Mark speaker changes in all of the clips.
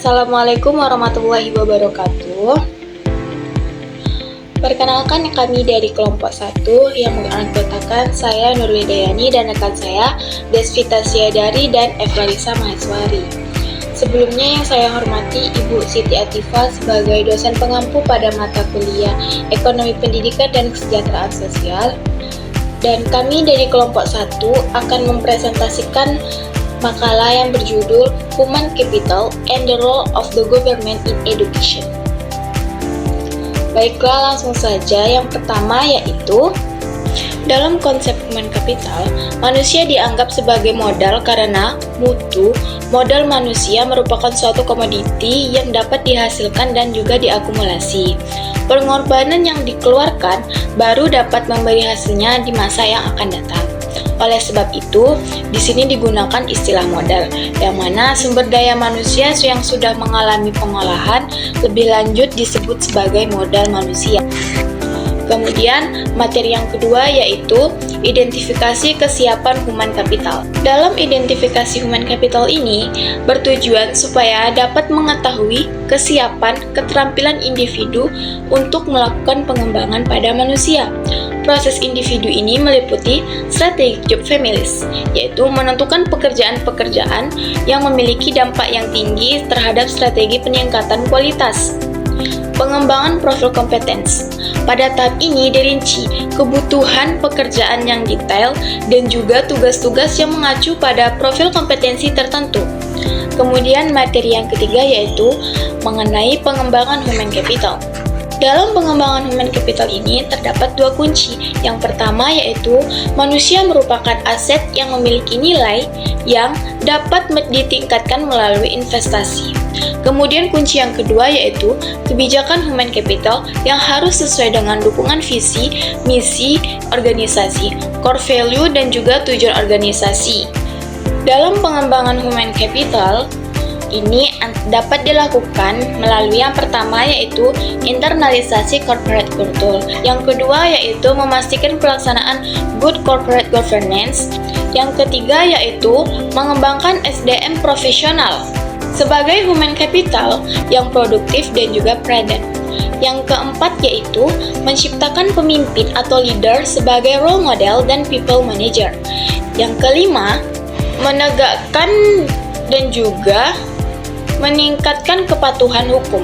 Speaker 1: Assalamualaikum warahmatullahi wabarakatuh. Perkenalkan, kami dari kelompok 1 yang menganggotakan saya Nurul Dayani dan rekan saya Desvita Siadari dan Evlalisa Maheswari. Sebelumnya yang saya hormati Ibu Siti Atifah sebagai dosen pengampu pada mata kuliah Ekonomi Pendidikan dan Kesejahteraan Sosial. Dan kami dari kelompok 1 akan mempresentasikan makalah yang berjudul Human Capital and the Role of the Government in Education. Baiklah, langsung saja. Yang pertama yaitu, dalam konsep human capital, manusia dianggap sebagai modal karena mutu modal manusia merupakan suatu komoditi yang dapat dihasilkan dan juga diakumulasi. Pengorbanan yang dikeluarkan baru dapat memberi hasilnya di masa yang akan datang. Oleh sebab itu, di sini digunakan istilah modal, yang mana sumber daya manusia yang sudah mengalami pengolahan lebih lanjut disebut sebagai modal manusia. Kemudian, materi yang kedua yaitu identifikasi kesiapan human capital. Dalam identifikasi human capital ini bertujuan supaya dapat mengetahui kesiapan keterampilan individu untuk melakukan pengembangan pada manusia. Proses individu ini meliputi strategic job families, yaitu menentukan pekerjaan-pekerjaan yang memiliki dampak yang tinggi terhadap strategi peningkatan kualitas. Pengembangan profil kompetens. Pada tahap ini dirinci kebutuhan pekerjaan yang detail dan juga tugas-tugas yang mengacu pada profil kompetensi tertentu. Kemudian materi yang ketiga yaitu mengenai pengembangan human capital. Dalam pengembangan human capital ini terdapat dua kunci. Yang pertama yaitu manusia merupakan aset yang memiliki nilai yang dapat ditingkatkan melalui investasi. Kemudian kunci yang kedua yaitu kebijakan human capital yang harus sesuai dengan dukungan visi, misi, organisasi, core value, dan juga tujuan organisasi. Dalam pengembangan human capital, ini dapat dilakukan melalui yang pertama yaitu internalisasi corporate culture. Yang kedua yaitu memastikan pelaksanaan good corporate governance. Yang ketiga yaitu mengembangkan SDM profesional sebagai human capital yang produktif dan juga prudent. Yang keempat yaitu menciptakan pemimpin atau leader sebagai role model dan people manager. Yang kelima, menegakkan dan juga meningkatkan kepatuhan hukum.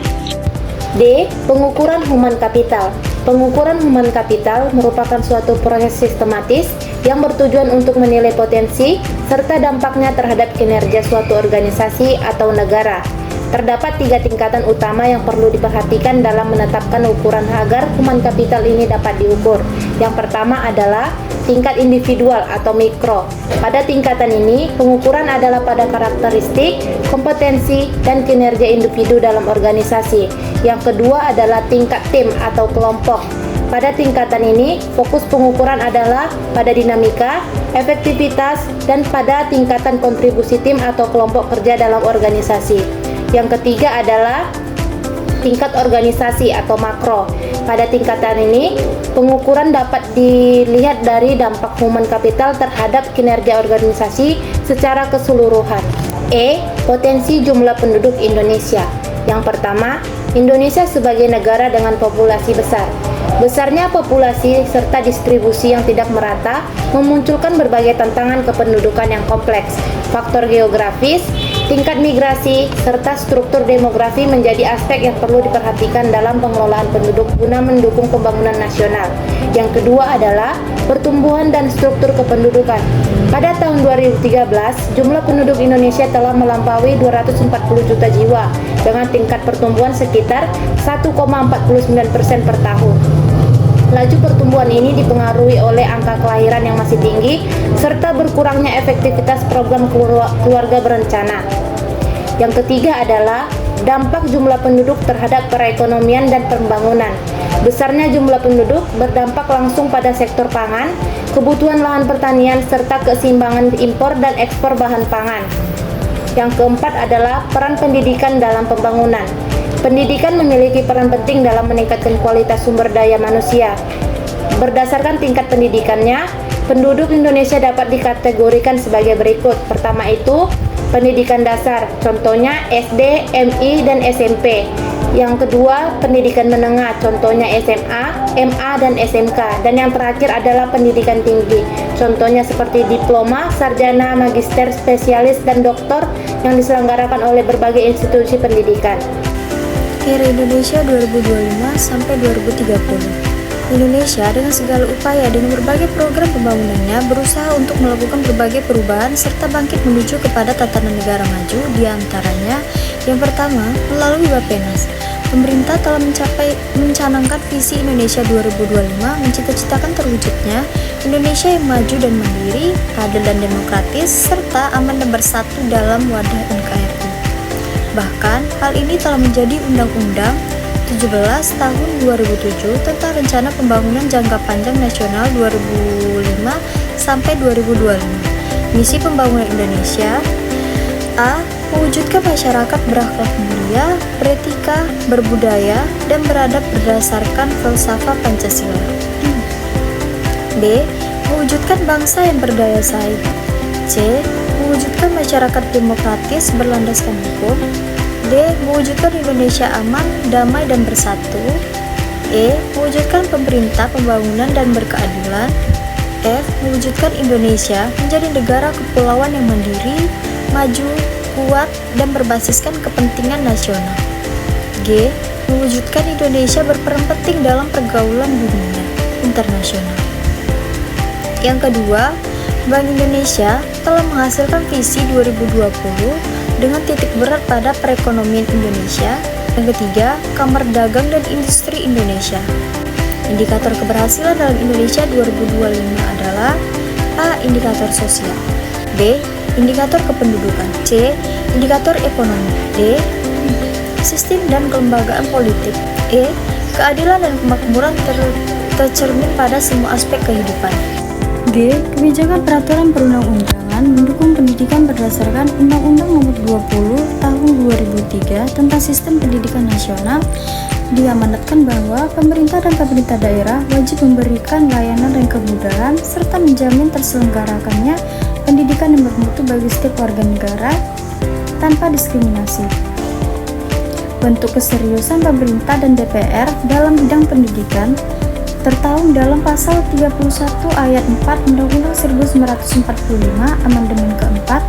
Speaker 2: D. Pengukuran human capital. Pengukuran human capital merupakan suatu proses sistematis yang bertujuan untuk menilai potensi serta dampaknya terhadap kinerja suatu organisasi atau negara. Terdapat 3 tingkatan utama yang perlu diperhatikan dalam menetapkan ukuran agar human capital ini dapat diukur. Yang pertama adalah tingkat individual atau mikro. Pada tingkatan ini, pengukuran adalah pada karakteristik, kompetensi, dan kinerja individu dalam organisasi. Yang kedua adalah tingkat tim atau kelompok. Pada tingkatan ini, fokus pengukuran adalah pada dinamika, efektivitas, dan pada tingkatan kontribusi tim atau kelompok kerja dalam organisasi. Yang ketiga adalah tingkat organisasi atau makro. Pada tingkatan ini, pengukuran dapat dilihat dari dampak human capital terhadap kinerja organisasi secara keseluruhan. E. Potensi jumlah penduduk Indonesia. Yang pertama, Indonesia sebagai negara dengan populasi besar. Besarnya populasi serta distribusi yang tidak merata memunculkan berbagai tantangan kependudukan yang kompleks. Faktor geografis, tingkat migrasi, serta struktur demografi menjadi aspek yang perlu diperhatikan dalam pengelolaan penduduk guna mendukung pembangunan nasional. Yang kedua adalah pertumbuhan dan struktur kependudukan. Pada tahun 2013, jumlah penduduk Indonesia telah melampaui 240 juta jiwa dengan tingkat pertumbuhan sekitar 1,49% per tahun. Laju pertumbuhan ini dipengaruhi oleh angka kelahiran yang masih tinggi serta berkurangnya efektivitas program keluarga berencana. Yang ketiga adalah dampak jumlah penduduk terhadap perekonomian dan pembangunan. Besarnya jumlah penduduk berdampak langsung pada sektor pangan, kebutuhan lahan pertanian, serta keseimbangan impor dan ekspor bahan pangan. Yang keempat adalah peran pendidikan dalam pembangunan. Pendidikan memiliki peran penting dalam meningkatkan kualitas sumber daya manusia. Berdasarkan tingkat pendidikannya, penduduk Indonesia dapat dikategorikan sebagai berikut. Pertama itu, pendidikan dasar, contohnya SD, MI, dan SMP. Yang kedua, pendidikan menengah, contohnya SMA, MA, dan SMK. Dan yang terakhir adalah pendidikan tinggi, contohnya seperti diploma, sarjana, magister, spesialis, dan doktor yang diselenggarakan oleh berbagai institusi pendidikan.
Speaker 3: Era Indonesia 2025 sampai 2030. Indonesia dengan segala upaya dan berbagai program pembangunannya berusaha untuk melakukan berbagai perubahan serta bangkit menuju kepada tatanan negara maju, di antaranya yang pertama melalui Bappenas. Pemerintah telah mencanangkan visi Indonesia 2025 mencita-citakan terwujudnya Indonesia yang maju dan mandiri, adil dan demokratis, serta aman dan bersatu dalam wadah NKRI. Bahkan hal ini telah menjadi Undang-Undang 17 tahun 2007 tentang Rencana Pembangunan Jangka Panjang Nasional 2005 sampai 2025. Misi pembangunan Indonesia: A. Mewujudkan masyarakat berakhlak mulia, beretika, berbudaya, dan beradab berdasarkan filsafat Pancasila. B. Mewujudkan bangsa yang berdaya saing. C. Mewujudkan masyarakat demokratis berlandaskan hukum. D. Mewujudkan Indonesia aman, damai, dan bersatu. E. Mewujudkan pemerintah pembangunan dan berkeadilan. F. Mewujudkan Indonesia menjadi negara kepulauan yang mandiri, maju, kuat, dan berbasiskan kepentingan nasional. G. Mewujudkan Indonesia berperan penting dalam pergaulan dunia internasional. Yang kedua, Bank Indonesia telah menghasilkan visi 2020 dengan titik berat pada perekonomian Indonesia. Yang ketiga, Kamar Dagang dan Industri Indonesia. Indikator keberhasilan dalam Indonesia 2025 adalah: A. Indikator sosial. B. Indikator kependudukan. C. Indikator ekonomi. D. Sistem dan kelembagaan politik. E. Keadilan dan kemakmuran tercermin pada semua aspek kehidupan. G. Kebijakan peraturan perundang-undangan mendukung pendidikan berdasarkan Undang-Undang Nomor 20 Tahun 2003 tentang Sistem Pendidikan Nasional. Diamanatkan bahwa pemerintah dan pemerintah daerah wajib memberikan layanan dan kemudahan serta menjamin terselenggarakannya pendidikan yang bermutu bagi setiap warga negara tanpa diskriminasi. Bentuk keseriusan pemerintah dan DPR dalam bidang pendidikan tertuang dalam pasal 31 ayat 4 Undang-Undang 1945 Amandemen keempat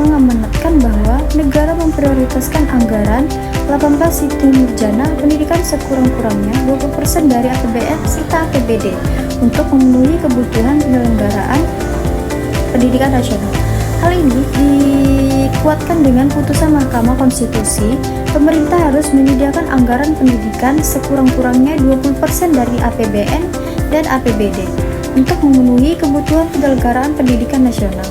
Speaker 3: mengamanatkan bahwa negara memprioritaskan anggaran 18 Siti Nurjana pendidikan sekurang-kurangnya 20% dari APBN serta APBD untuk memenuhi kebutuhan penyelenggaraan pendidikan nasional. Hal ini dikuatkan dengan putusan Mahkamah Konstitusi. Pemerintah harus menyediakan anggaran pendidikan sekurang-kurangnya 20% dari APBN dan APBD untuk memenuhi kebutuhan penyelenggaraan pendidikan nasional.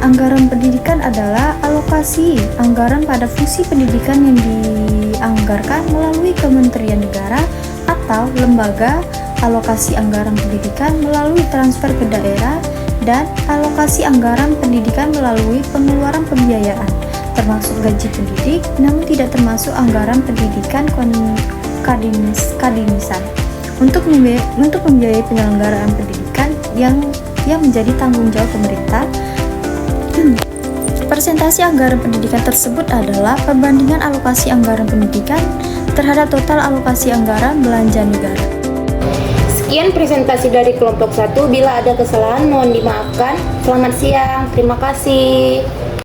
Speaker 3: Anggaran pendidikan adalah alokasi anggaran pada fungsi pendidikan yang dianggarkan melalui Kementerian Negara atau lembaga, alokasi anggaran pendidikan melalui transfer ke daerah, dan alokasi anggaran pendidikan melalui pengeluaran pembiayaan, termasuk gaji pendidik, namun tidak termasuk anggaran pendidikan kadinisan untuk membiayai penyelenggaraan pendidikan yang menjadi tanggung jawab pemerintah. Persentase anggaran pendidikan tersebut adalah perbandingan alokasi anggaran pendidikan terhadap total alokasi anggaran belanja negara.
Speaker 2: Sekian presentasi dari kelompok 1. Bila ada kesalahan mohon dimaafkan. Selamat siang. Terima kasih.